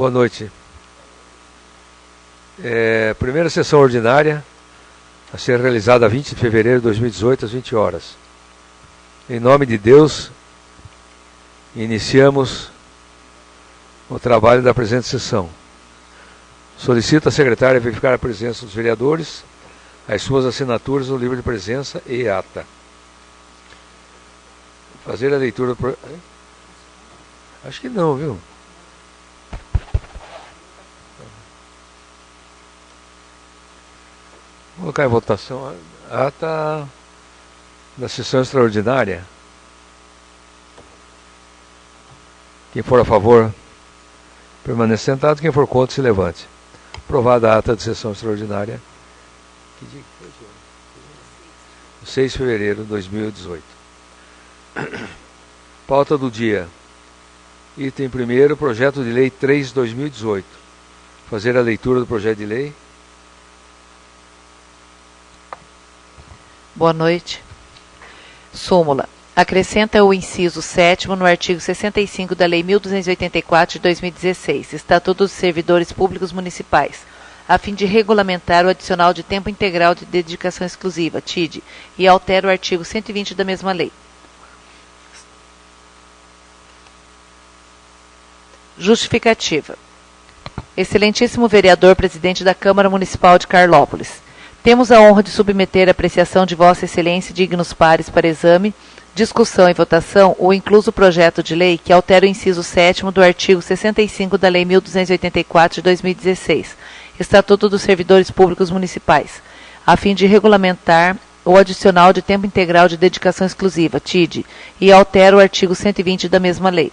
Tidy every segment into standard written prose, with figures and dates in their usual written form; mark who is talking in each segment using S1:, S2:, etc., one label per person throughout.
S1: Boa noite. Primeira sessão ordinária a ser realizada a 20 de fevereiro de 2018, às 20 horas. Em nome de Deus, iniciamos o trabalho da presente sessão. Solicito à secretária verificar a presença dos vereadores, as suas assinaturas no livro de presença e ata. Fazer a leitura do... Acho que não, viu? Vou colocar em votação a ata da sessão extraordinária. Quem for a favor, permaneça sentado. Quem for contra, se levante. Aprovada a ata de sessão extraordinária. Que dia que foi, senhor? 6 de fevereiro de 2018. Pauta do dia. Item primeiro, projeto de lei 3 de 2018. Fazer a leitura do projeto de lei.
S2: Boa noite. Súmula. Acrescenta o inciso 7º no artigo 65 da Lei 1284 de 2016, Estatuto dos Servidores Públicos Municipais, a fim de regulamentar o adicional de tempo integral de dedicação exclusiva, TID, e altera o artigo 120 da mesma lei. Justificativa. Excelentíssimo vereador, presidente da Câmara Municipal de Carlópolis, temos a honra de submeter à apreciação de Vossa Excelência e dignos pares para exame, discussão e votação o incluso projeto de lei que altera o inciso 7º do artigo 65 da Lei 1284 de 2016, Estatuto dos Servidores Públicos Municipais, a fim de regulamentar o adicional de tempo integral de dedicação exclusiva, TID, e altera o artigo 120 da mesma lei.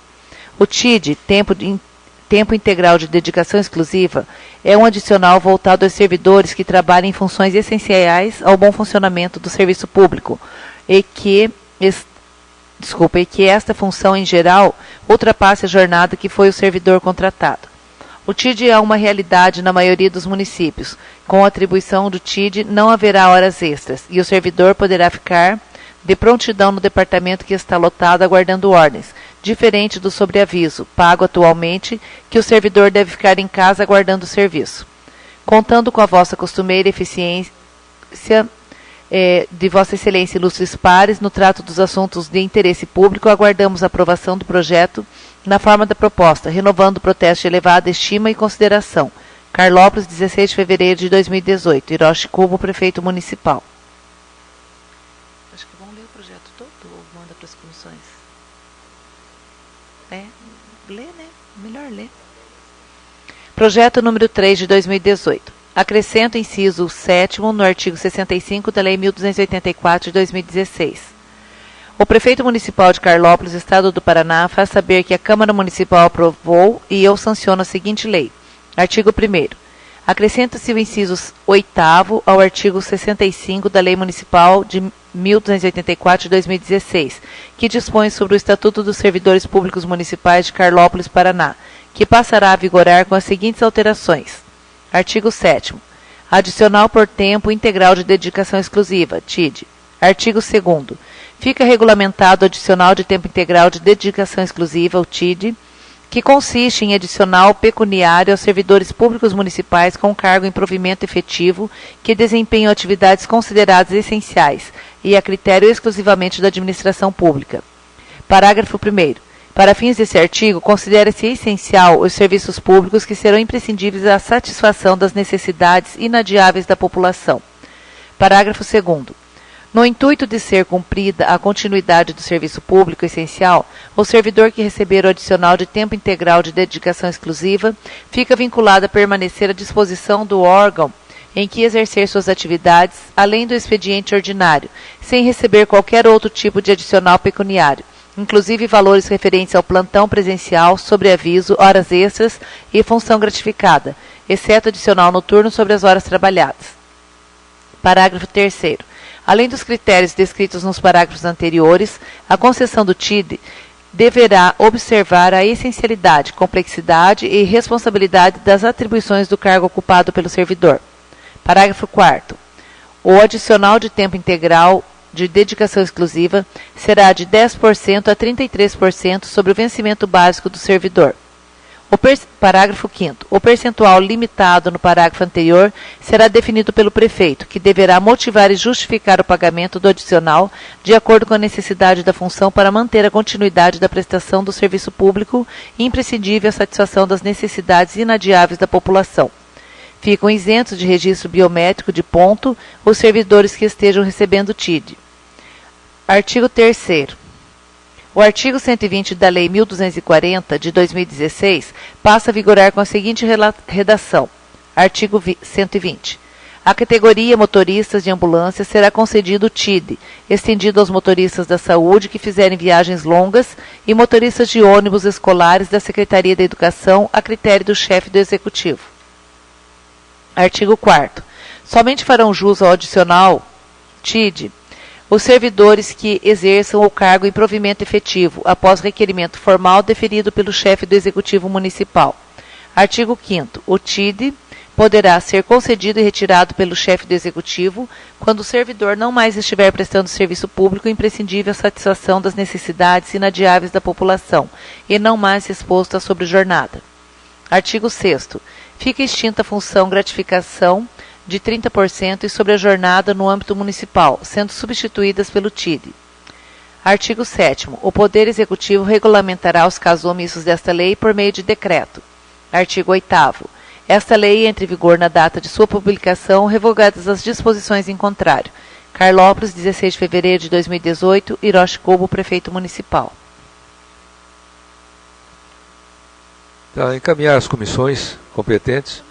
S2: O TID, tempo integral de dedicação exclusiva, é um adicional voltado aos servidores que trabalham em funções essenciais ao bom funcionamento do serviço público e que esta função, em geral, ultrapasse a jornada que foi o servidor contratado. O TID é uma realidade na maioria dos municípios. Com a atribuição do TID, não haverá horas extras e o servidor poderá ficar de prontidão no departamento que está lotado aguardando ordens, diferente do sobreaviso, pago atualmente, que o servidor deve ficar em casa aguardando o serviço. Contando com a vossa costumeira eficiência de Vossa Excelência ilustres pares no trato dos assuntos de interesse público, aguardamos a aprovação do projeto na forma da proposta, renovando o protesto de elevada estima e consideração. Carlópolis, 16 de fevereiro de 2018. Hiroshi Kubo, prefeito municipal. Acho que vamos ler o projeto todo ou manda para as comissões? Lê, né? Melhor ler. Projeto número 3 de 2018. Acrescenta o inciso 7º no artigo 65 da Lei 1284 de 2016. O prefeito municipal de Carlópolis, Estado do Paraná, faz saber que a Câmara Municipal aprovou e eu sanciono a seguinte lei. Artigo 1º. Acrescenta-se o inciso 8º ao artigo 65 da Lei Municipal de 1284 de 2016, que dispõe sobre o Estatuto dos Servidores Públicos Municipais de Carlópolis, Paraná, que passará a vigorar com as seguintes alterações. Artigo 7º. Adicional por tempo integral de dedicação exclusiva, TID. Artigo 2º. Fica regulamentado o adicional de tempo integral de dedicação exclusiva, o TID, que consiste em adicional pecuniário aos servidores públicos municipais com cargo em provimento efetivo que desempenham atividades consideradas essenciais e a critério exclusivamente da administração pública. Parágrafo 1º. Para fins desse artigo, considera-se essencial os serviços públicos que serão imprescindíveis à satisfação das necessidades inadiáveis da população. Parágrafo 2º. No intuito de ser cumprida a continuidade do serviço público essencial, o servidor que receber o adicional de tempo integral de dedicação exclusiva fica vinculado a permanecer à disposição do órgão em que exercer suas atividades, além do expediente ordinário, sem receber qualquer outro tipo de adicional pecuniário, inclusive valores referentes ao plantão presencial, sobreaviso, horas extras e função gratificada, exceto adicional noturno sobre as horas trabalhadas. Parágrafo 3º. Além dos critérios descritos nos parágrafos anteriores, a concessão do TID deverá observar a essencialidade, complexidade e responsabilidade das atribuições do cargo ocupado pelo servidor. Parágrafo 4º. O adicional de tempo integral de dedicação exclusiva será de 10% a 33% sobre o vencimento básico do servidor. Parágrafo 5º. O percentual limitado no parágrafo anterior será definido pelo prefeito, que deverá motivar e justificar o pagamento do adicional de acordo com a necessidade da função para manter a continuidade da prestação do serviço público imprescindível à satisfação das necessidades inadiáveis da população. Ficam isentos de registro biométrico de ponto os servidores que estejam recebendo TID. Artigo 3º. O artigo 120 da Lei 1240, de 2016, passa a vigorar com a seguinte redação. Artigo 120. À categoria motoristas de ambulância será concedido o TID, estendido aos motoristas da saúde que fizerem viagens longas e motoristas de ônibus escolares da Secretaria da Educação a critério do chefe do Executivo. Artigo 4º. Somente farão jus ao adicional TID os servidores que exerçam o cargo em provimento efetivo, após requerimento formal deferido pelo chefe do Executivo Municipal. Artigo 5º. O TID poderá ser concedido e retirado pelo chefe do Executivo quando o servidor não mais estiver prestando serviço público imprescindível à satisfação das necessidades inadiáveis da população e não mais exposto à sobrejornada. Artigo 6º. Fica extinta a função gratificação de 30% e sobre a jornada no âmbito municipal, sendo substituídas pelo TID. Artigo 7º. O Poder Executivo regulamentará os casos omissos desta lei por meio de decreto. Artigo 8º. Esta lei entra em vigor na data de sua publicação, revogadas as disposições em contrário. Carlópolis, 16 de fevereiro de 2018, Hiroshi Kobo, prefeito municipal.
S1: Tá, encaminhar as comissões competentes.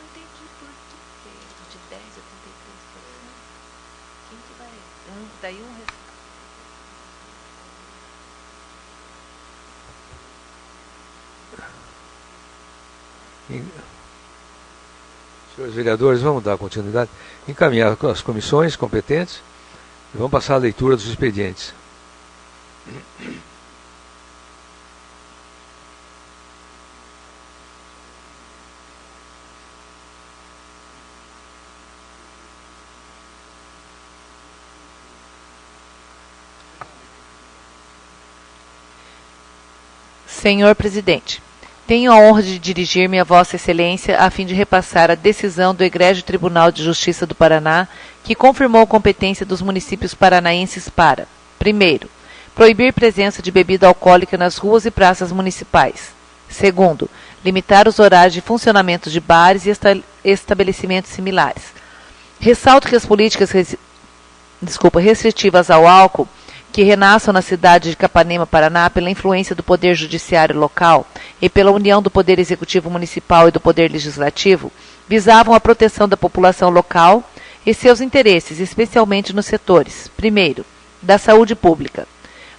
S1: Senhores vereadores, vamos dar continuidade. Encaminhar as comissões competentes e vamos passar a leitura dos expedientes.
S2: Senhor Presidente, tenho a honra de dirigir-me a Vossa Excelência a fim de repassar a decisão do Egrégio Tribunal de Justiça do Paraná, que confirmou a competência dos municípios paranaenses para: primeiro, proibir presença de bebida alcoólica nas ruas e praças municipais. Segundo, limitar os horários de funcionamento de bares e estabelecimentos similares. Ressalto que as políticas restritivas ao álcool que renasçam na cidade de Capanema, Paraná, pela influência do Poder Judiciário local e pela união do Poder Executivo Municipal e do Poder Legislativo, visavam a proteção da população local e seus interesses, especialmente nos setores, primeiro, da saúde pública.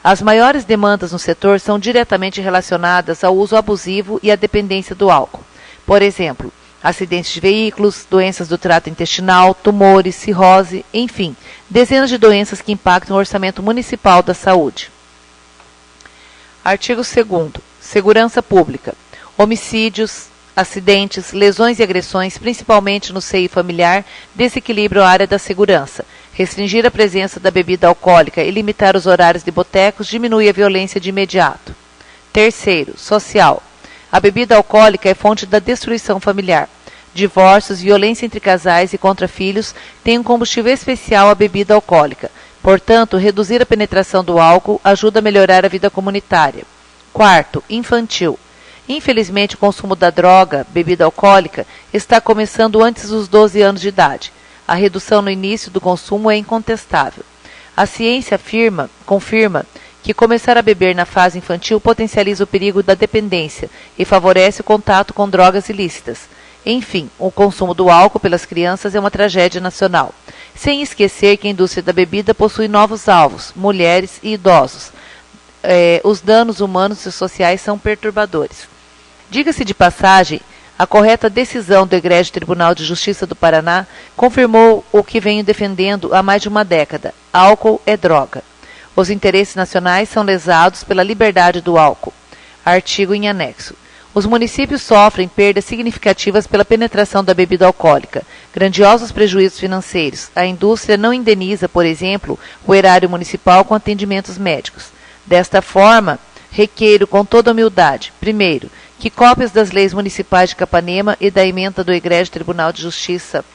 S2: As maiores demandas no setor são diretamente relacionadas ao uso abusivo e à dependência do álcool. Por exemplo, acidentes de veículos, doenças do trato intestinal, tumores, cirrose, enfim, dezenas de doenças que impactam o orçamento municipal da saúde. Artigo 2º. Segurança pública. Homicídios, acidentes, lesões e agressões, principalmente no seio familiar, desequilibram a área da segurança. Restringir a presença da bebida alcoólica e limitar os horários de botecos diminui a violência de imediato. Terceiro, social. A bebida alcoólica é fonte da destruição familiar. Divórcios, violência entre casais e contra filhos têm um combustível especial à bebida alcoólica. Portanto, reduzir a penetração do álcool ajuda a melhorar a vida comunitária. Quarto, infantil. Infelizmente, o consumo da droga, bebida alcoólica, está começando antes dos 12 anos de idade. A redução no início do consumo é incontestável. A ciência confirma que começar a beber na fase infantil potencializa o perigo da dependência e favorece o contato com drogas ilícitas. Enfim, o consumo do álcool pelas crianças é uma tragédia nacional. Sem esquecer que a indústria da bebida possui novos alvos, mulheres e idosos. Os danos humanos e sociais são perturbadores. Diga-se de passagem, a correta decisão do Egrégio Tribunal de Justiça do Paraná confirmou o que venho defendendo há mais de uma década: álcool é droga. Os interesses nacionais são lesados pela liberdade do álcool. Artigo em anexo. Os municípios sofrem perdas significativas pela penetração da bebida alcoólica, grandiosos prejuízos financeiros. A indústria não indeniza, por exemplo, o erário municipal com atendimentos médicos. Desta forma, requeiro com toda humildade, primeiro, que cópias das leis municipais de Capanema e da emenda do Egrégio Tribunal de Justiça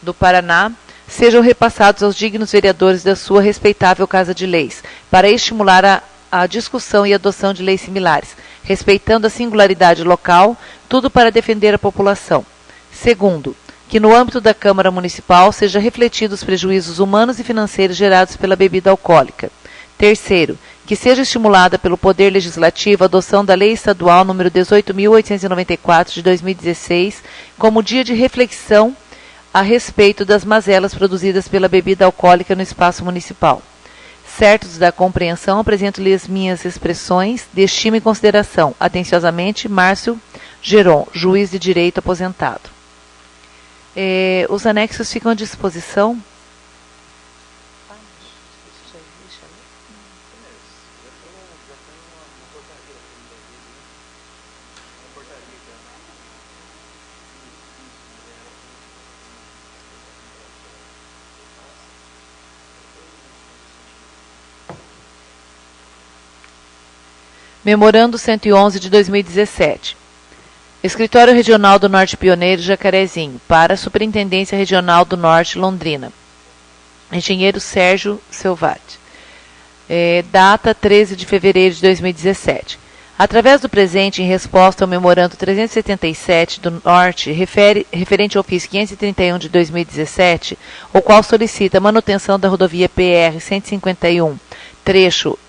S2: do Paraná sejam repassados aos dignos vereadores da sua respeitável Casa de Leis, para estimular a discussão e adoção de leis similares, respeitando a singularidade local, tudo para defender a população. Segundo, que no âmbito da Câmara Municipal seja refletido os prejuízos humanos e financeiros gerados pela bebida alcoólica. Terceiro, que seja estimulada pelo Poder Legislativo a adoção da Lei Estadual nº 18.894 de 2016 como dia de reflexão a respeito das mazelas produzidas pela bebida alcoólica no espaço municipal. Certos da compreensão, apresento-lhes minhas expressões de estima e consideração. Atenciosamente, Márcio Geron, juiz de direito aposentado. Os anexos ficam à disposição. Memorando 111 de 2017. Escritório Regional do Norte Pioneiro, Jacarezinho, para a Superintendência Regional do Norte, Londrina. Engenheiro Sérgio Selvati. Data 13 de fevereiro de 2017. Através do presente, em resposta ao memorando 377 do Norte, referente ao ofício 531 de 2017, o qual solicita a manutenção da rodovia PR-151, trecho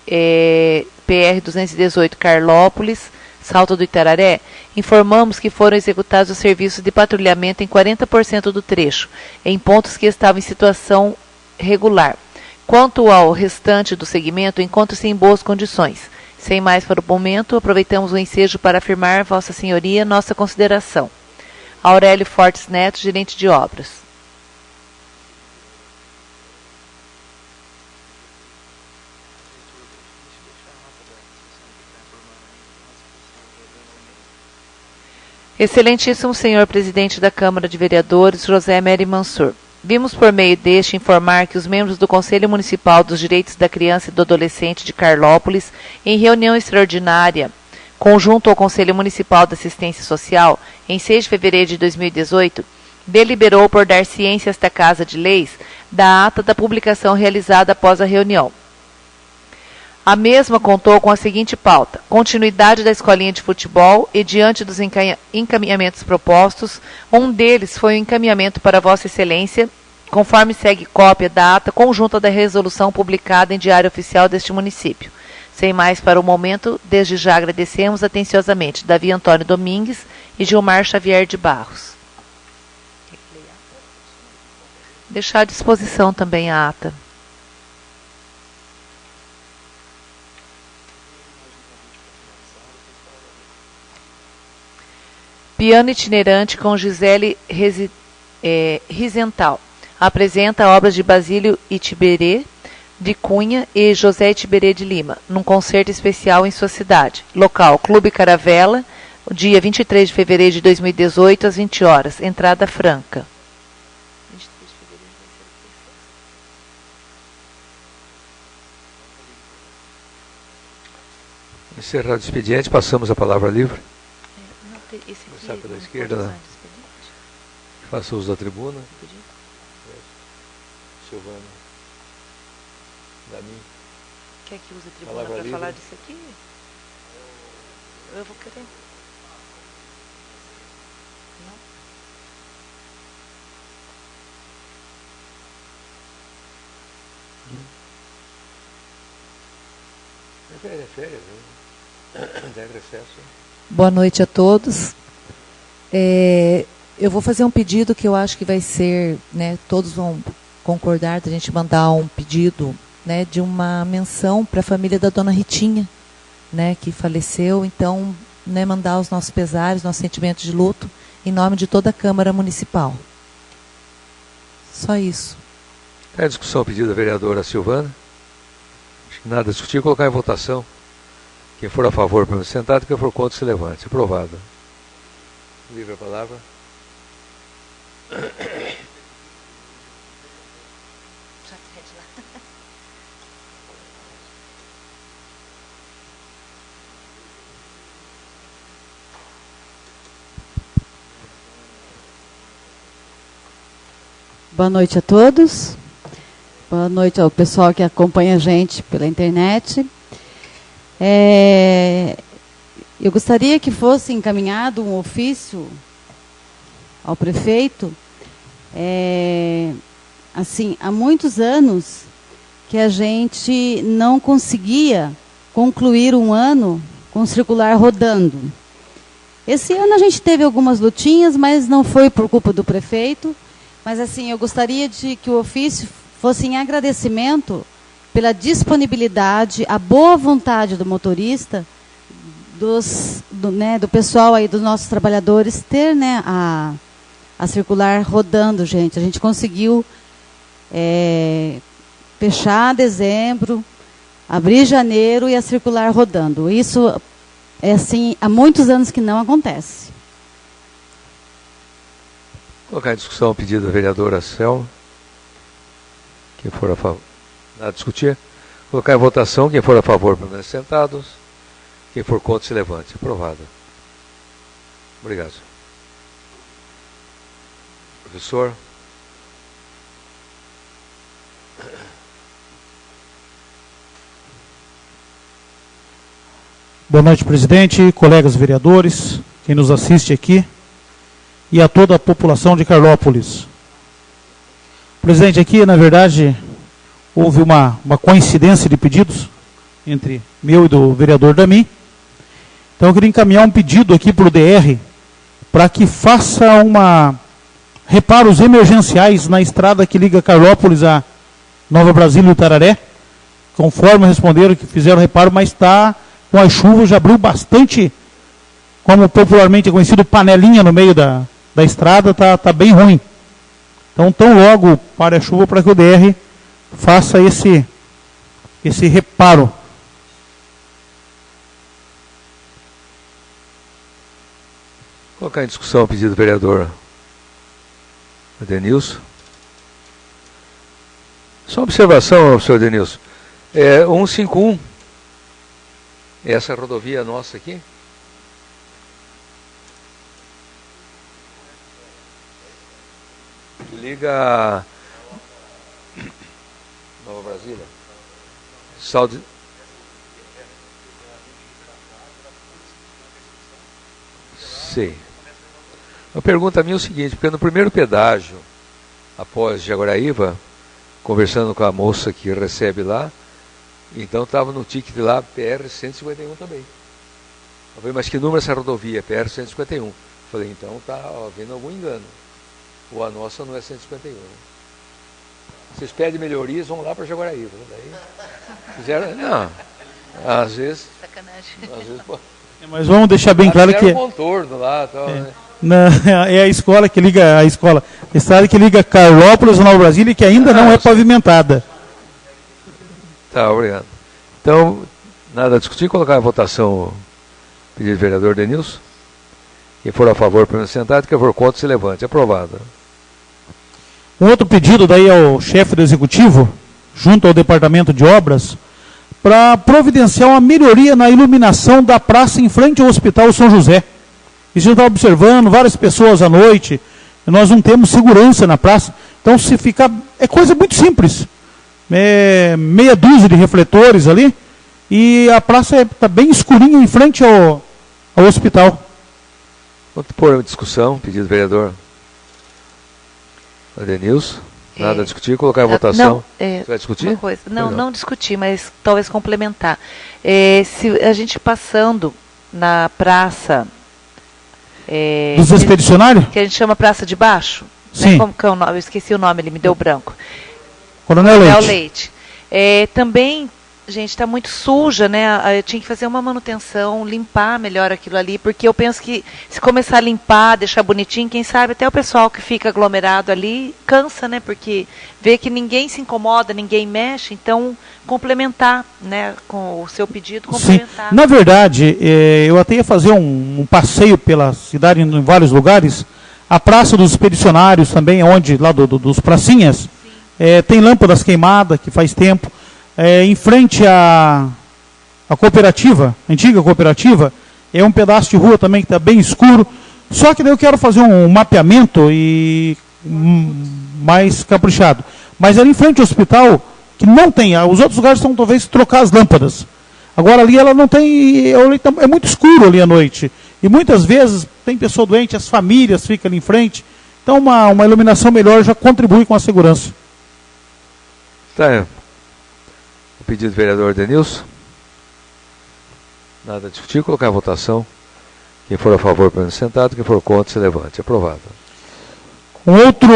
S2: PR-218 Carlópolis, Salto do Itararé, informamos que foram executados os serviços de patrulhamento em 40% do trecho, em pontos que estavam em situação regular. Quanto ao restante do segmento, encontra-se em boas condições. Sem mais para o momento, aproveitamos o ensejo para afirmar, Vossa Senhoria, nossa consideração. Aurélio Fortes Neto, gerente de obras. Excelentíssimo senhor presidente da Câmara de Vereadores, José Mery Mansur. Vimos por meio deste informar que os membros do Conselho Municipal dos Direitos da Criança e do Adolescente de Carlópolis, em reunião extraordinária, conjunto ao Conselho Municipal de Assistência Social, em 6 de fevereiro de 2018, deliberou por dar ciência a esta Casa de Leis da ata da publicação realizada após a reunião. A mesma contou com a seguinte pauta: continuidade da escolinha de futebol e, diante dos encaminhamentos propostos, um deles foi o encaminhamento para Vossa Excelência, conforme segue cópia da ata conjunta da resolução publicada em Diário Oficial deste município. Sem mais para o momento, desde já agradecemos atenciosamente Davi Antônio Domingues e Gilmar Xavier de Barros. Deixar à disposição também a ata. Piano itinerante com Gisele Rizental. Apresenta obras de Basílio Itiberê de Cunha e José Itiberê de Lima, num concerto especial em sua cidade. Local: Clube Caravela, dia 23 de fevereiro de 2018, às 20 horas. Entrada franca.
S1: Encerrado o expediente, passamos a palavra livre. Começar pela esquerda, né? Faça uso da tribuna. Silvana. Dami.
S2: Quer que use a tribuna para falar disso aqui? Eu vou querer.
S1: Não. É férias, né? Tem recesso.
S3: Boa noite a todos. Eu vou fazer um pedido que eu acho que vai ser, né, todos vão concordar da gente mandar um pedido, né, de uma menção para a família da dona Ritinha, né, que faleceu. Então, né, mandar os nossos pesares, nossos sentimentos de luto, em nome de toda a Câmara Municipal. Só isso.
S1: É a discussão, pedido da vereadora Silvana. Acho que nada a discutir, colocar em votação. Quem for a favor, permanece sentado. Quem for contra, se levante. Aprovado. Livre a palavra.
S4: Boa noite a todos. Boa noite ao pessoal que acompanha a gente pela internet. Eu gostaria que fosse encaminhado um ofício ao prefeito. Assim, há muitos anos que a gente não conseguia concluir um ano com o circular rodando. Esse ano a gente teve algumas lutinhas, mas não foi por culpa do prefeito. Mas assim, eu gostaria de que o ofício fosse em agradecimento pela disponibilidade, a boa vontade do motorista, do pessoal aí, dos nossos trabalhadores, ter, né, a circular rodando, gente. A gente conseguiu fechar dezembro, abrir janeiro e a circular rodando. Isso é assim, há muitos anos que não acontece.
S1: Vou colocar em discussão o pedido da vereadora Selma. Quem for a favor. Nada a discutir. Vou colocar em votação. Quem for a favor, permanece sentados. Quem for contra, se levante. Aprovado. Obrigado. Professor.
S5: Boa noite, presidente, colegas vereadores, quem nos assiste aqui e a toda a população de Carlópolis. Presidente, aqui, na verdade, houve uma coincidência de pedidos entre meu e do vereador Dami. Então, eu queria encaminhar um pedido aqui para o DR para que faça reparos emergenciais na estrada que liga Carlópolis a Nova Brasília e Utararé. Conforme responderam que fizeram reparo, mas está... com as chuvas já abriu bastante, como popularmente é conhecido, panelinha no meio da estrada, tá bem ruim. Então, tão logo para a chuva, para que o DR faça esse reparo.
S1: Vou colocar em discussão o pedido do vereador Denilson. Só uma observação, senhor Denilson. 151. Essa rodovia nossa aqui? Que liga Nova Brasília. Salde. Sim. A pergunta minha é o seguinte, porque no primeiro pedágio, após Jaguaraíva, conversando com a moça que recebe lá, então estava no ticket lá, PR-151 também. Eu falei, mas que número é essa rodovia? PR-151. Falei, então está havendo algum engano. Ou a nossa não é 151. Vocês pedem melhorias, vão lá para Jaguaraíva. Daí fizeram, não, às vezes... Sacanagem. Às vezes, pô,
S5: mas vamos deixar bem claro que...
S1: um contorno lá, tal, né?
S5: É a escola que liga, a estrada que liga Carlópolis a Nova Brasília, que ainda não é pavimentada.
S1: Tá, obrigado. Então, nada a discutir, colocar em votação o pedido do vereador Denilson. Quem for a favor, permanece sentado. Quem for contra, se levante. Aprovado.
S5: Um outro pedido daí ao chefe do executivo, junto ao departamento de obras, para providenciar uma melhoria na iluminação da praça em frente ao Hospital São José. A gente está observando várias pessoas à noite, nós não temos segurança na praça. Então, se ficar... É coisa muito simples. Meia dúzia de refletores ali, e a praça está bem escurinha em frente ao hospital.
S1: Vou pôr em discussão, pedido do vereador Denilson. Nada a discutir, colocar em votação. Você vai discutir?
S2: Uma coisa. Não discutir, mas talvez complementar. Se a gente passando na praça...
S5: dos expedicionários?
S2: Que a gente chama Praça de Baixo.
S5: Sim.
S2: Né? Como que é o nome? Eu esqueci o nome, ele me deu branco.
S5: Coronel Leite.
S2: Também, gente, está muito suja, né? Eu tinha que fazer uma manutenção, limpar melhor aquilo ali, porque eu penso que se começar a limpar, deixar bonitinho, quem sabe até o pessoal que fica aglomerado ali cansa, né? Porque vê que ninguém se incomoda, ninguém mexe, então complementar, né? Com o seu pedido, complementar.
S5: Sim. Na verdade, eu até ia fazer um passeio pela cidade em vários lugares. A Praça dos Expedicionários também, onde, lá dos pracinhas, tem lâmpadas queimadas, que faz tempo. Em frente à cooperativa, a antiga cooperativa, é um pedaço de rua também que está bem escuro. Só que daí eu quero fazer um mapeamento e mais caprichado. Mas ali em frente ao hospital, que não tem, os outros lugares são talvez trocar as lâmpadas. Agora ali ela não tem, é muito escuro ali à noite. E muitas vezes tem pessoa doente, as famílias ficam ali em frente. Então uma iluminação melhor já contribui com a segurança.
S1: Tá. O pedido do vereador Denilson. Nada a discutir, colocar em votação. Quem for a favor, permaneça sentado. Quem for contra, se levante. Aprovado.
S5: Um outro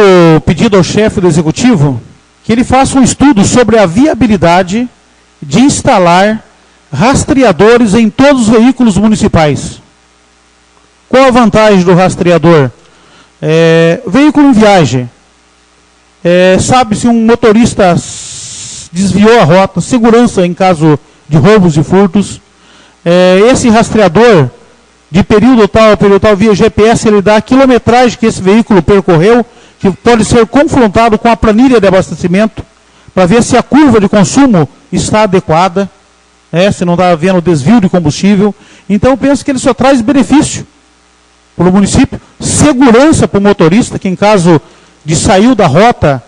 S5: pedido ao chefe do executivo, que ele faça um estudo sobre a viabilidade de instalar rastreadores em todos os veículos municipais. Qual a vantagem do rastreador? Veículo em viagem. Sabe se um motorista desviou a rota, segurança em caso de roubos e furtos. Esse rastreador, de período tal a período tal, via GPS, ele dá a quilometragem que esse veículo percorreu, que pode ser confrontado com a planilha de abastecimento, para ver se a curva de consumo está adequada, se não está havendo desvio de combustível. Então, eu penso que ele só traz benefício para o município, segurança para o motorista, que em caso de sair da rota,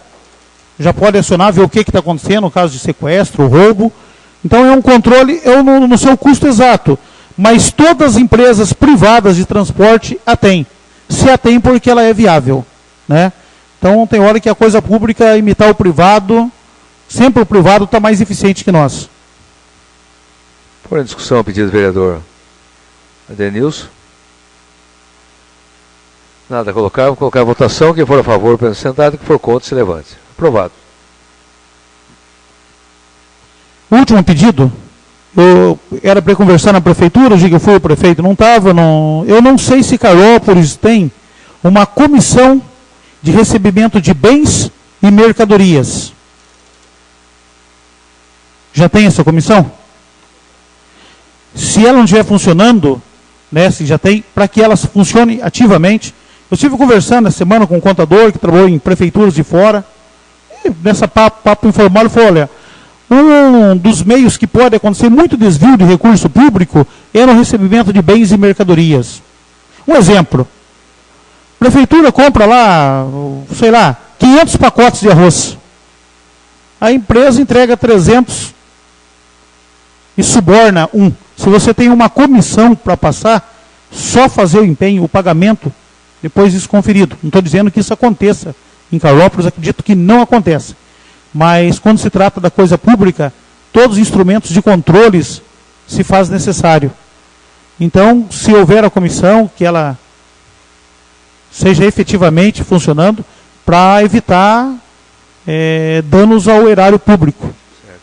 S5: já pode acionar, ver o que está acontecendo, no caso de sequestro, roubo. Então, é um controle, no seu custo exato, mas todas as empresas privadas de transporte a têm. Se a têm porque ela é viável, né? Então, tem hora que a coisa pública imitar o privado, sempre o privado está mais eficiente que nós.
S1: Por em discussão, o pedido do vereador Adenilson. Nada a colocar, vou colocar a votação. Quem for a favor, permaneça sentado. Quem for contra, se levante. Aprovado.
S5: Último pedido. Era para conversar na prefeitura, eu fui o prefeito, não estava. Eu não sei se Carlópolis tem uma comissão de recebimento de bens e mercadorias. Já tem essa comissão? Se ela não estiver funcionando, se já tem, para que ela funcione ativamente. Eu estive conversando essa semana com um contador que trabalhou em prefeituras de fora, e nessa papo informal, ele falou, olha, um dos meios que pode acontecer muito desvio de recurso público é no recebimento de bens e mercadorias. Um exemplo, a prefeitura compra lá, 500 pacotes de arroz. A empresa entrega 300 e suborna um. Se você tem uma comissão para passar, só fazer o empenho, o pagamento, depois isso conferido. Não estou dizendo que isso aconteça em Carlópolis, acredito que não aconteça. Mas quando se trata da coisa pública, todos os instrumentos de controles se faz necessário. Então, se houver a comissão, que ela seja efetivamente funcionando para evitar danos ao erário público.
S1: Certo.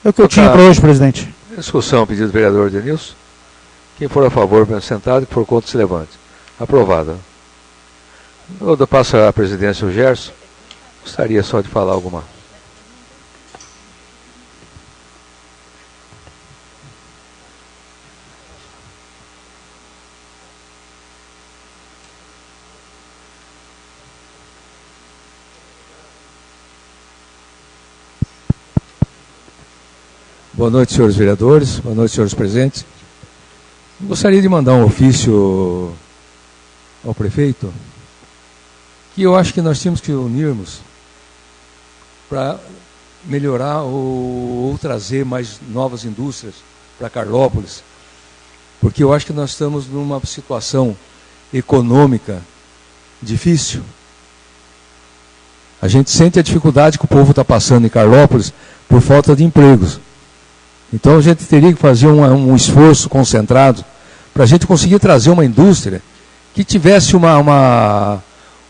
S5: É o que eu tinha para hoje, presidente.
S1: Discussão, pedido do vereador Denilson. Quem for a favor, permaneça sentado. Quem for contra, se levante. Aprovada. Eu passo a presidência ao Gerson. Gostaria só de falar alguma. Boa noite, senhores vereadores. Boa noite, senhores presentes. Gostaria de mandar um ofício ao prefeito, que eu acho que nós temos que unirmos para melhorar ou trazer mais novas indústrias para Carlópolis, porque eu acho que nós estamos numa situação econômica difícil. A gente sente a dificuldade que o povo está passando em Carlópolis por falta de empregos. Então a gente teria que fazer um esforço concentrado para a gente conseguir trazer uma indústria que tivesse uma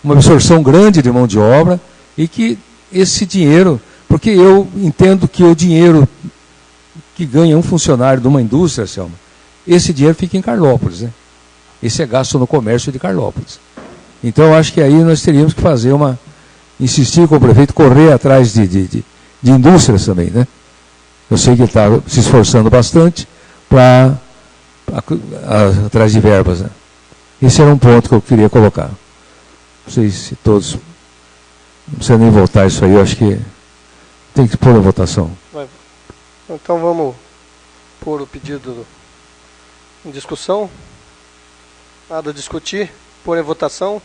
S1: absorção grande de mão de obra e que esse dinheiro, porque eu entendo que o dinheiro que ganha um funcionário de uma indústria, Selma, esse dinheiro fica em Carlópolis, né? Esse é gasto no comércio de Carlópolis. Então eu acho que aí nós teríamos que fazer insistir com o prefeito, correr atrás de indústrias também, né? Eu sei que ele está se esforçando bastante atrás de verbas, né? Esse era um ponto que eu queria colocar. Não sei se todos... Não precisa nem votar isso aí, eu acho que tem que pôr a votação.
S6: Então vamos pôr o pedido em discussão. Nada a discutir. Pôr em votação.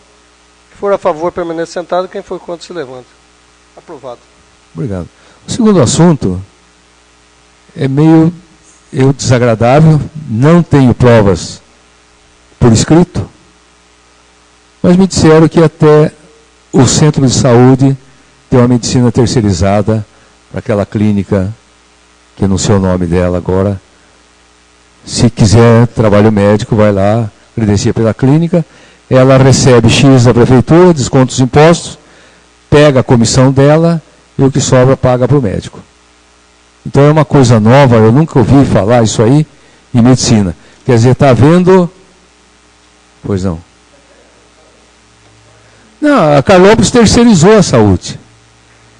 S6: for a favor, permaneça sentado. Quem for contra, se levanta. Aprovado.
S1: Obrigado. O segundo assunto é meio desagradável, não tenho provas por escrito, mas me disseram que até o centro de saúde tem uma medicina terceirizada para aquela clínica, que eu não sei o nome dela agora. Se quiser trabalho médico, vai lá, credencia pela clínica, ela recebe X da prefeitura, desconta os impostos, pega a comissão dela e o que sobra paga para o médico. Então é uma coisa nova, eu nunca ouvi falar isso aí em medicina. Quer dizer, está havendo... Pois não. Não, a Carlópolis terceirizou a saúde.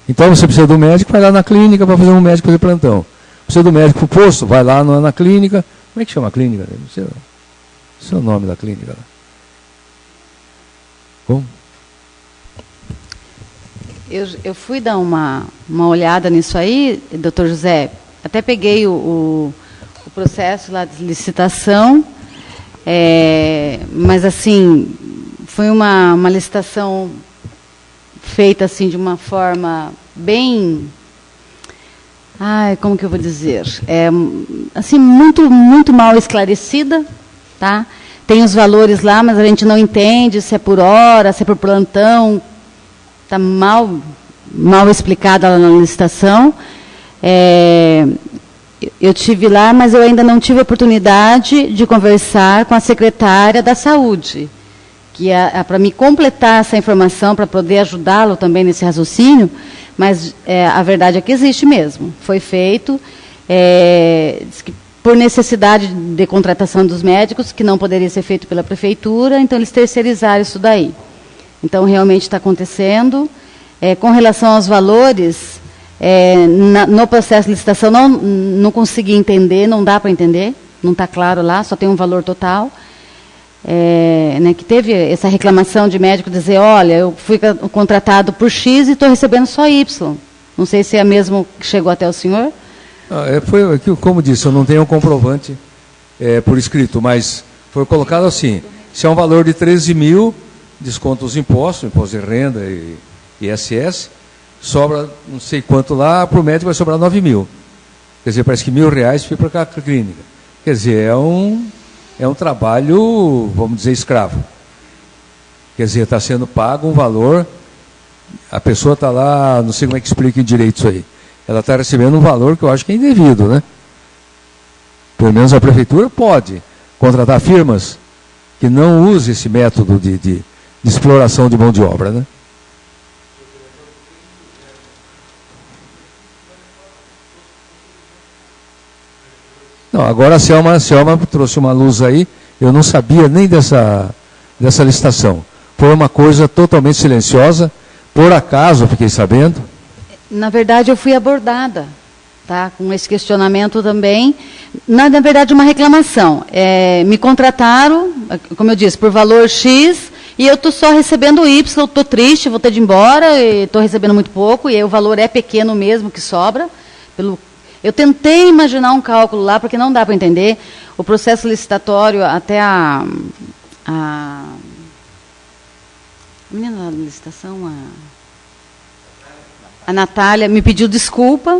S1: Então você precisa do médico, vai lá na clínica para fazer um médico fazer plantão. Precisa do médico para o posto, vai lá na clínica. Como é que chama a clínica? Não sei o nome da clínica. Como?
S4: Eu fui dar uma olhada nisso aí, doutor José. Até peguei o processo lá de licitação, mas assim, foi uma licitação feita assim de uma forma bem, como que eu vou dizer, assim muito mal esclarecida, tá? Tem os valores lá, mas a gente não entende se é por hora, se é por plantão. Está mal explicada lá na licitação. Eu tive lá, mas eu ainda não tive a oportunidade de conversar com a secretária da Saúde, que é para me completar essa informação, para poder ajudá-lo também nesse raciocínio, mas a verdade é que existe mesmo. Foi feito, diz que por necessidade de contratação dos médicos, que não poderia ser feito pela prefeitura, então eles terceirizaram isso daí. Então, realmente está acontecendo. Com relação aos valores, no processo de licitação não consegui entender, não dá para entender, não está claro lá, só tem um valor total. Que teve essa reclamação de médico dizer, olha, eu fui contratado por X e estou recebendo só Y. Não sei se é mesmo que chegou até o senhor.
S1: Foi, como disse, eu não tenho um comprovante por escrito, mas foi colocado assim, se é um valor de 13 mil, desconta os impostos, imposto de renda e ISS, sobra não sei quanto lá, para o médico vai sobrar 9 mil. Quer dizer, parece que R$1.000 fica para a clínica. Quer dizer, é um trabalho, vamos dizer, escravo. Quer dizer, está sendo pago um valor, a pessoa está lá, não sei como é que explica direito isso aí, ela está recebendo um valor que eu acho que é indevido, né? Pelo menos a prefeitura pode contratar firmas que não usem esse método de exploração de mão de obra, né? Não, agora a Selma trouxe uma luz aí, eu não sabia nem dessa licitação. Foi uma coisa totalmente silenciosa, por acaso eu fiquei sabendo.
S4: Na verdade, eu fui abordada, tá, com esse questionamento também. Na verdade, uma reclamação. Me contrataram, como eu disse, por valor X, e eu estou só recebendo Y, estou triste, vou ter de ir embora, estou recebendo muito pouco, e aí o valor é pequeno mesmo, que sobra. Eu tentei imaginar um cálculo lá, porque não dá para entender. O processo licitatório, até a menina da licitação, a Natália, me pediu desculpa,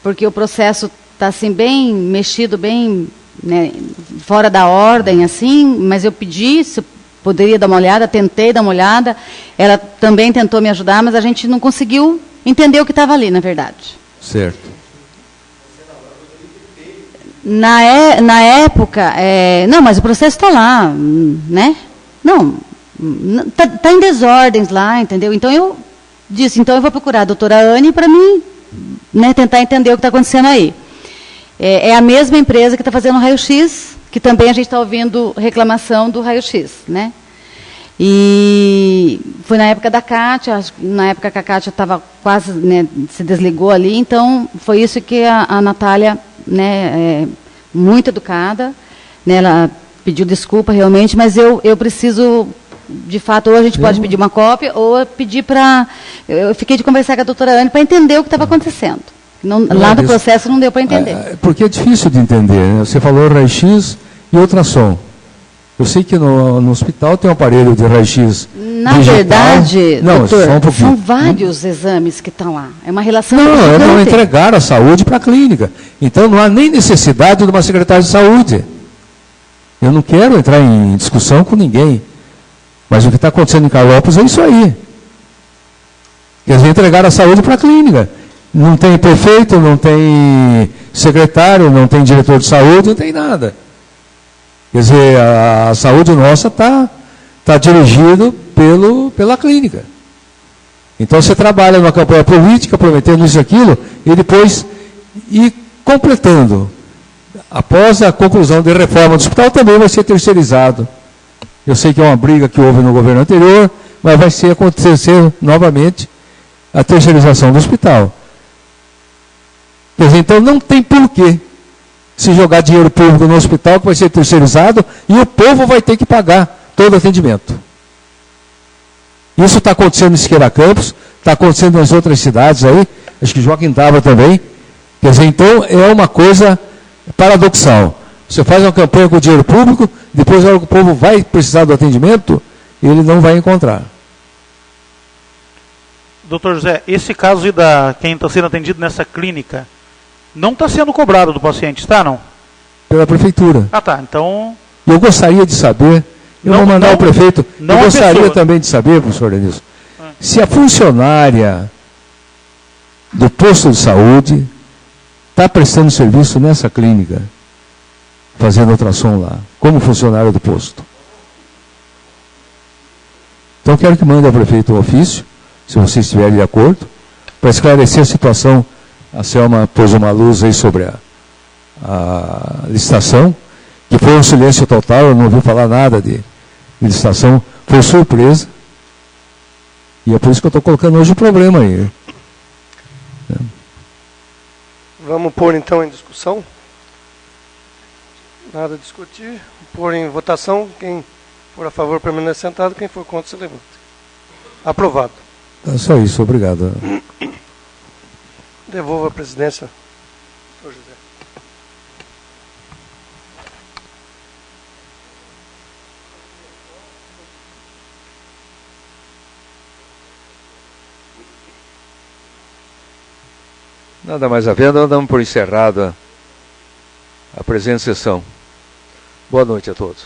S4: porque o processo está assim, bem mexido, bem, né, fora da ordem, assim, mas eu pedi se eu poderia dar uma olhada, tentei dar uma olhada, ela também tentou me ajudar, mas a gente não conseguiu entender o que estava ali, na verdade.
S1: Certo.
S4: Na época, não, mas o processo está lá, né? Não, está em desordens lá, entendeu? Então eu disse, então eu vou procurar a doutora Anne para mim, né, tentar entender o que está acontecendo aí. É a mesma empresa que está fazendo o raio-x, que também a gente está ouvindo reclamação do raio-x, né? E foi na época da Kátia, na época que a Kátia estava quase, né, se desligou ali, então foi isso que a Natália, né, muito educada, né, ela pediu desculpa realmente, mas eu preciso, de fato, ou a gente pode pedir uma cópia, ou pedir para... Eu fiquei de conversar com a doutora Anne para entender o que estava acontecendo. Lá no processo não deu para entender.
S1: Porque é difícil de entender, né? Você falou raio-x e ultrassom. Eu sei que no hospital tem um aparelho de raio-x
S4: Na
S1: digital.
S4: verdade,
S1: Não,
S4: doutor,
S1: só um pouquinho.
S4: são vários exames que estão lá. É uma relação
S1: Não, é não
S4: gigante.
S1: entregar a saúde para a clínica. Então não há nem necessidade de uma secretária de saúde. Eu não quero entrar em discussão com ninguém. Mas o que está acontecendo em Carlópolis é isso aí. Quer dizer, entregar a saúde para a clínica. Não tem prefeito, não tem secretário, não tem diretor de saúde, não tem nada. Quer dizer, a saúde nossa está dirigida pela clínica. Então você trabalha numa campanha política, prometendo isso e aquilo, e depois ir completando. Após a conclusão da reforma do hospital, também vai ser terceirizado. Eu sei que é uma briga que houve no governo anterior, mas vai acontecer novamente a terceirização do hospital. Quer dizer, então não tem porquê se jogar dinheiro público no hospital que vai ser terceirizado e o povo vai ter que pagar todo o atendimento. Isso está acontecendo em Siqueira Campos, está acontecendo nas outras cidades aí, acho que Joaquintaba também. Quer dizer, então é uma coisa paradoxal. Você faz uma campanha com dinheiro público, depois na hora que o povo vai precisar do atendimento, ele não vai encontrar.
S5: Doutor José, esse caso de quem está sendo atendido nessa clínica, não está sendo cobrado do paciente, está não?
S1: Pela prefeitura.
S5: Ah, tá. Então,
S1: Eu gostaria de saber, eu
S5: Não-
S1: vou mandar
S5: não-
S1: ao prefeito,
S5: não
S1: eu
S5: a
S1: gostaria
S5: pessoa.
S1: também de saber, professor Denilson, se a funcionária do posto de saúde está prestando serviço nessa clínica, fazendo ultrassom lá, como funcionária do posto. Então quero que mande ao prefeito o ofício, se vocês estiverem de acordo, para esclarecer a situação. A Selma pôs uma luz aí sobre a licitação, que foi um silêncio total, eu não ouvi falar nada de licitação, foi surpresa. E é por isso que eu estou colocando hoje o problema aí.
S6: Vamos pôr então em discussão. Nada a discutir. Pôr em votação. Quem for a favor permanece sentado. Quem for contra se levanta. Aprovado.
S1: É só isso, obrigado.
S6: Devolvo a presidência. Doutor José.
S1: Nada mais havendo, damos por encerrada a presente sessão. Boa noite a todos.